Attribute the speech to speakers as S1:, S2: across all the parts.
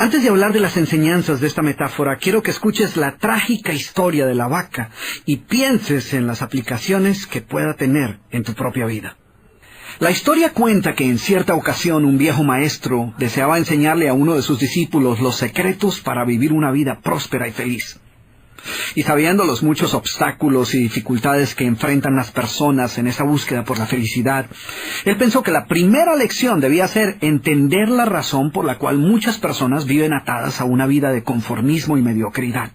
S1: Antes de hablar de las enseñanzas de esta metáfora, quiero que escuches la trágica historia de la vaca y pienses en las aplicaciones que pueda tener en tu propia vida. La historia cuenta que en cierta ocasión un viejo maestro deseaba enseñarle a uno de sus discípulos los secretos para vivir una vida próspera y feliz. Y sabiendo los muchos obstáculos y dificultades que enfrentan las personas en esa búsqueda por la felicidad, él pensó que la primera lección debía ser entender la razón por la cual muchas personas viven atadas a una vida de conformismo y mediocridad.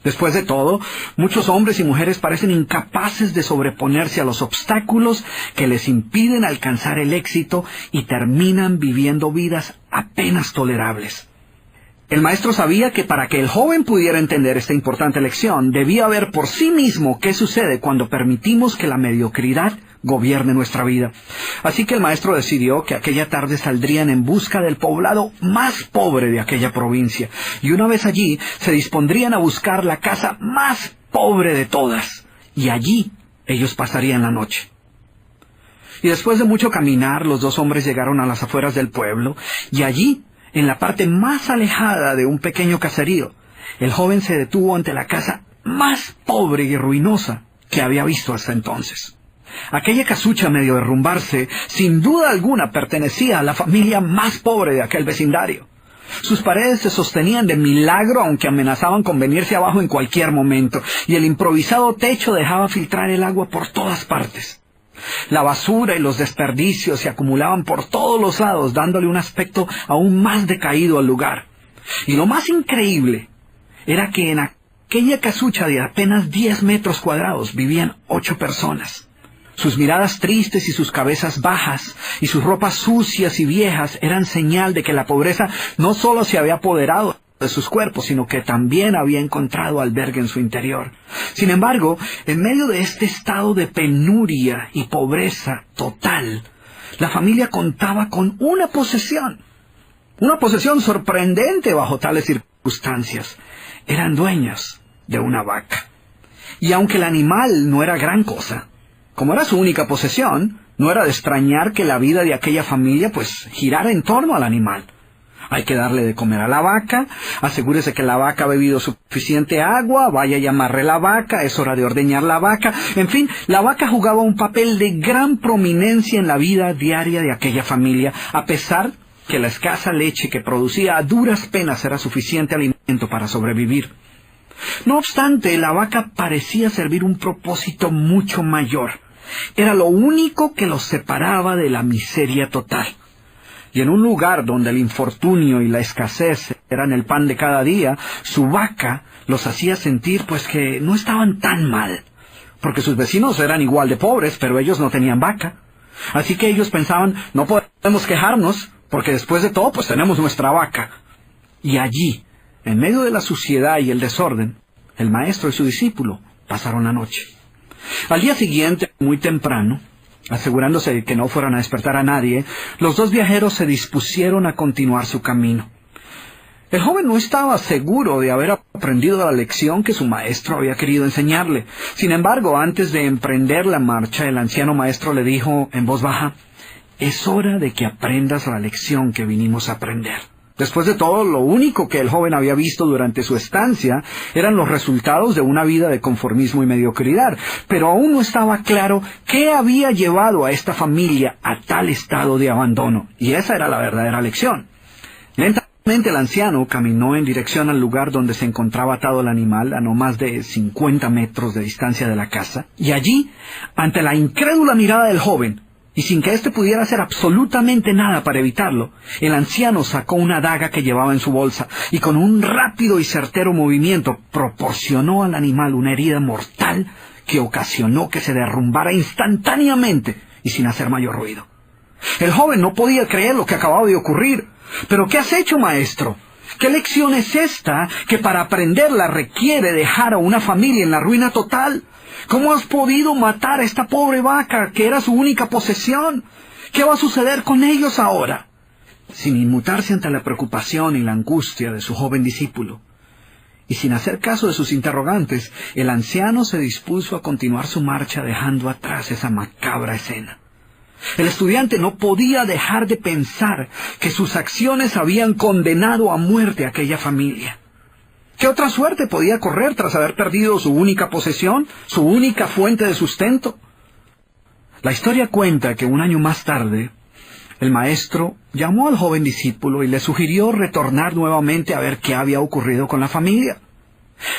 S1: Después de todo, muchos hombres y mujeres parecen incapaces de sobreponerse a los obstáculos que les impiden alcanzar el éxito y terminan viviendo vidas apenas tolerables. El maestro sabía que para que el joven pudiera entender esta importante lección, debía ver por sí mismo qué sucede cuando permitimos que la mediocridad gobierne nuestra vida. Así que el maestro decidió que aquella tarde saldrían en busca del poblado más pobre de aquella provincia, y una vez allí se dispondrían a buscar la casa más pobre de todas, y allí ellos pasarían la noche. Y después de mucho caminar, los dos hombres llegaron a las afueras del pueblo, y allí, en la parte más alejada de un pequeño caserío, el joven se detuvo ante la casa más pobre y ruinosa que había visto hasta entonces. Aquella casucha, medio derrumbarse, sin duda alguna pertenecía a la familia más pobre de aquel vecindario. Sus paredes se sostenían de milagro, aunque amenazaban con venirse abajo en cualquier momento, y el improvisado techo dejaba filtrar el agua por todas partes. La basura y los desperdicios se acumulaban por todos los lados, dándole un aspecto aún más decaído al lugar. Y lo más increíble era que en aquella casucha de apenas 10 metros cuadrados vivían 8 personas. Sus miradas tristes y sus cabezas bajas y sus ropas sucias y viejas eran señal de que la pobreza no solo se había apoderado de sus cuerpos, sino que también había encontrado albergue en su interior. Sin embargo, en medio de este estado de penuria y pobreza total, la familia contaba con una posesión sorprendente bajo tales circunstancias. Eran dueños de una vaca. Y aunque el animal no era gran cosa, como era su única posesión, no era de extrañar que la vida de aquella familia girara en torno al animal. Hay que darle de comer a la vaca, asegúrese que la vaca ha bebido suficiente agua, vaya y amarre la vaca, es hora de ordeñar la vaca. En fin, la vaca jugaba un papel de gran prominencia en la vida diaria de aquella familia, a pesar que la escasa leche que producía a duras penas era suficiente alimento para sobrevivir. No obstante, la vaca parecía servir un propósito mucho mayor. Era lo único que los separaba de la miseria total. Y en un lugar donde el infortunio y la escasez eran el pan de cada día, su vaca los hacía sentir que no estaban tan mal, porque sus vecinos eran igual de pobres, pero ellos no tenían vaca. Así que ellos pensaban, no podemos quejarnos, porque después de todo tenemos nuestra vaca. Y allí, en medio de la suciedad y el desorden, el maestro y su discípulo pasaron la noche. Al día siguiente, muy temprano, asegurándose de que no fueran a despertar a nadie, los dos viajeros se dispusieron a continuar su camino. El joven no estaba seguro de haber aprendido la lección que su maestro había querido enseñarle. Sin embargo, antes de emprender la marcha, el anciano maestro le dijo en voz baja, «Es hora de que aprendas la lección que vinimos a aprender». Después de todo, lo único que el joven había visto durante su estancia eran los resultados de una vida de conformismo y mediocridad, pero aún no estaba claro qué había llevado a esta familia a tal estado de abandono, y esa era la verdadera lección. Lentamente el anciano caminó en dirección al lugar donde se encontraba atado el animal, a no más de 50 metros de distancia de la casa, y allí, ante la incrédula mirada del joven, y sin que éste pudiera hacer absolutamente nada para evitarlo, el anciano sacó una daga que llevaba en su bolsa y con un rápido y certero movimiento proporcionó al animal una herida mortal que ocasionó que se derrumbara instantáneamente y sin hacer mayor ruido. El joven no podía creer lo que acababa de ocurrir. «¿Pero qué has hecho, maestro? ¿Qué lección es esta que para aprenderla requiere dejar a una familia en la ruina total? ¿Cómo has podido matar a esta pobre vaca, que era su única posesión? ¿Qué va a suceder con ellos ahora?» Sin inmutarse ante la preocupación y la angustia de su joven discípulo, y sin hacer caso de sus interrogantes, el anciano se dispuso a continuar su marcha dejando atrás esa macabra escena. El estudiante no podía dejar de pensar que sus acciones habían condenado a muerte a aquella familia. ¿Qué otra suerte podía correr tras haber perdido su única posesión, su única fuente de sustento? La historia cuenta que un año más tarde, el maestro llamó al joven discípulo y le sugirió retornar nuevamente a ver qué había ocurrido con la familia.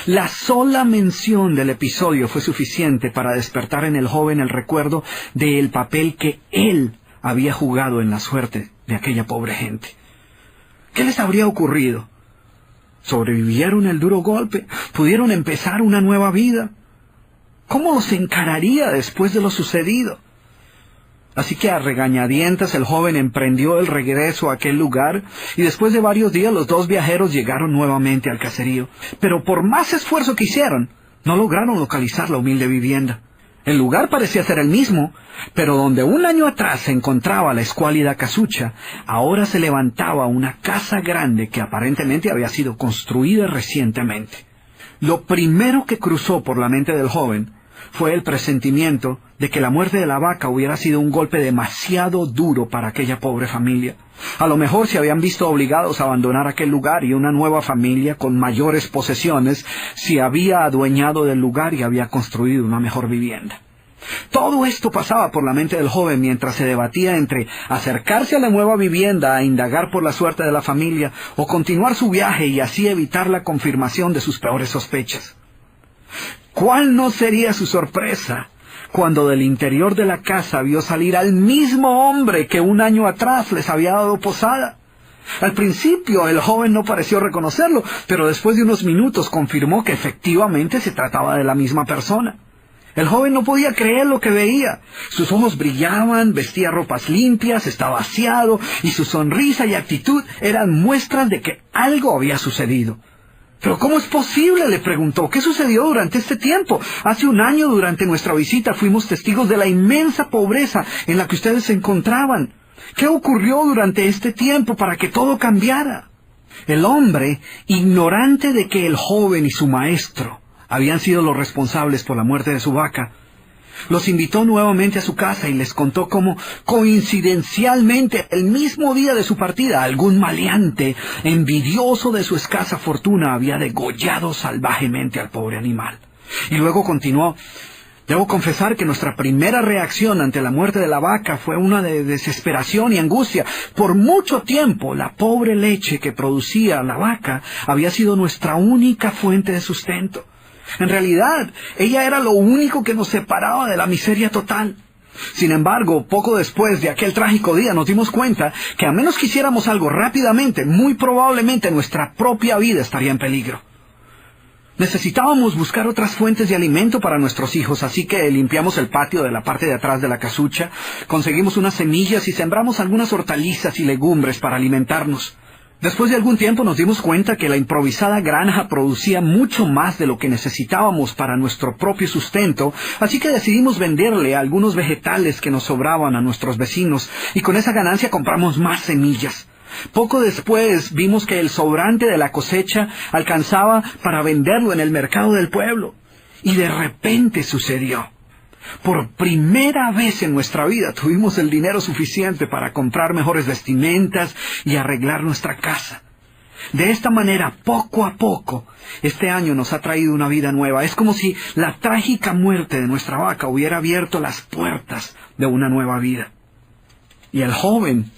S1: La sola mención del episodio fue suficiente para despertar en el joven el recuerdo del papel que él había jugado en la suerte de aquella pobre gente. ¿Qué les habría ocurrido? ¿Sobrevivieron el duro golpe? ¿Pudieron empezar una nueva vida? ¿Cómo los encararía después de lo sucedido? Así que a regañadientes el joven emprendió el regreso a aquel lugar y después de varios días los dos viajeros llegaron nuevamente al caserío. Pero por más esfuerzo que hicieron, no lograron localizar la humilde vivienda. El lugar parecía ser el mismo, pero donde un año atrás se encontraba la escuálida casucha, ahora se levantaba una casa grande que aparentemente había sido construida recientemente. Lo primero que cruzó por la mente del joven fue el presentimiento de que la muerte de la vaca hubiera sido un golpe demasiado duro para aquella pobre familia. A lo mejor se habían visto obligados a abandonar aquel lugar y una nueva familia con mayores posesiones se había adueñado del lugar y había construido una mejor vivienda. Todo esto pasaba por la mente del joven mientras se debatía entre acercarse a la nueva vivienda a indagar por la suerte de la familia o continuar su viaje y así evitar la confirmación de sus peores sospechas. ¿Cuál no sería su sorpresa cuando del interior de la casa vio salir al mismo hombre que un año atrás les había dado posada? Al principio el joven no pareció reconocerlo, pero después de unos minutos confirmó que efectivamente se trataba de la misma persona. El joven no podía creer lo que veía. Sus ojos brillaban, vestía ropas limpias, estaba aseado, y su sonrisa y actitud eran muestras de que algo había sucedido. ¿Pero cómo es posible?, le preguntó. ¿Qué sucedió durante este tiempo? Hace un año, durante nuestra visita, fuimos testigos de la inmensa pobreza en la que ustedes se encontraban. ¿Qué ocurrió durante este tiempo para que todo cambiara? El hombre, ignorante de que el joven y su maestro habían sido los responsables por la muerte de su vaca, los invitó nuevamente a su casa y les contó cómo, coincidencialmente, el mismo día de su partida, algún maleante, envidioso de su escasa fortuna, había degollado salvajemente al pobre animal. Y luego continuó: debo confesar que nuestra primera reacción ante la muerte de la vaca fue una de desesperación y angustia. Por mucho tiempo, la pobre leche que producía la vaca había sido nuestra única fuente de sustento. En realidad, ella era lo único que nos separaba de la miseria total. Sin embargo, poco después de aquel trágico día nos dimos cuenta que a menos que hiciéramos algo rápidamente, muy probablemente nuestra propia vida estaría en peligro. Necesitábamos buscar otras fuentes de alimento para nuestros hijos, así que limpiamos el patio de la parte de atrás de la casucha, conseguimos unas semillas y sembramos algunas hortalizas y legumbres para alimentarnos. Después de algún tiempo nos dimos cuenta que la improvisada granja producía mucho más de lo que necesitábamos para nuestro propio sustento, así que decidimos venderle algunos vegetales que nos sobraban a nuestros vecinos, y con esa ganancia compramos más semillas. Poco después vimos que el sobrante de la cosecha alcanzaba para venderlo en el mercado del pueblo. Y de repente sucedió. Por primera vez en nuestra vida tuvimos el dinero suficiente para comprar mejores vestimentas y arreglar nuestra casa. De esta manera, poco a poco, este año nos ha traído una vida nueva. Es como si la trágica muerte de nuestra vaca hubiera abierto las puertas de una nueva vida. Y el joven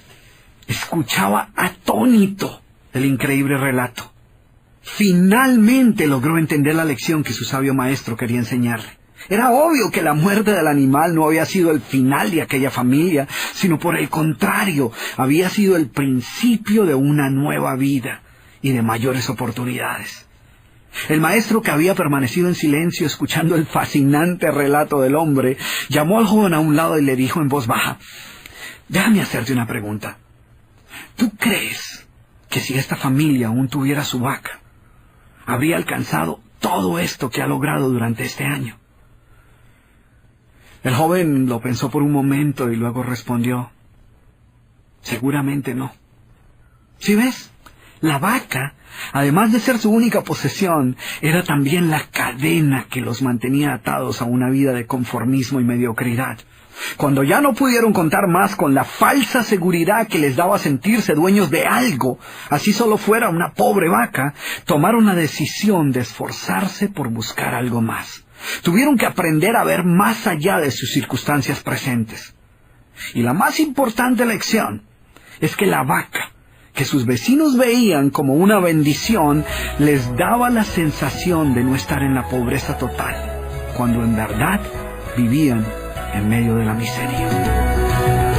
S1: escuchaba atónito el increíble relato. Finalmente logró entender la lección que su sabio maestro quería enseñarle. Era obvio que la muerte del animal no había sido el final de aquella familia, sino por el contrario, había sido el principio de una nueva vida y de mayores oportunidades. El maestro, que había permanecido en silencio escuchando el fascinante relato del hombre, llamó al joven a un lado y le dijo en voz baja: déjame hacerte una pregunta. ¿Tú crees que si esta familia aún tuviera su vaca, habría alcanzado todo esto que ha logrado durante este año? El joven lo pensó por un momento y luego respondió: seguramente no. ¿Sí ves? La vaca, además de ser su única posesión, era también la cadena que los mantenía atados a una vida de conformismo y mediocridad. Cuando ya no pudieron contar más con la falsa seguridad que les daba sentirse dueños de algo, así solo fuera una pobre vaca, tomaron la decisión de esforzarse por buscar algo más. Tuvieron que aprender a ver más allá de sus circunstancias presentes. Y la más importante lección es que la vaca, que sus vecinos veían como una bendición, les daba la sensación de no estar en la pobreza total, cuando en verdad vivían en medio de la miseria.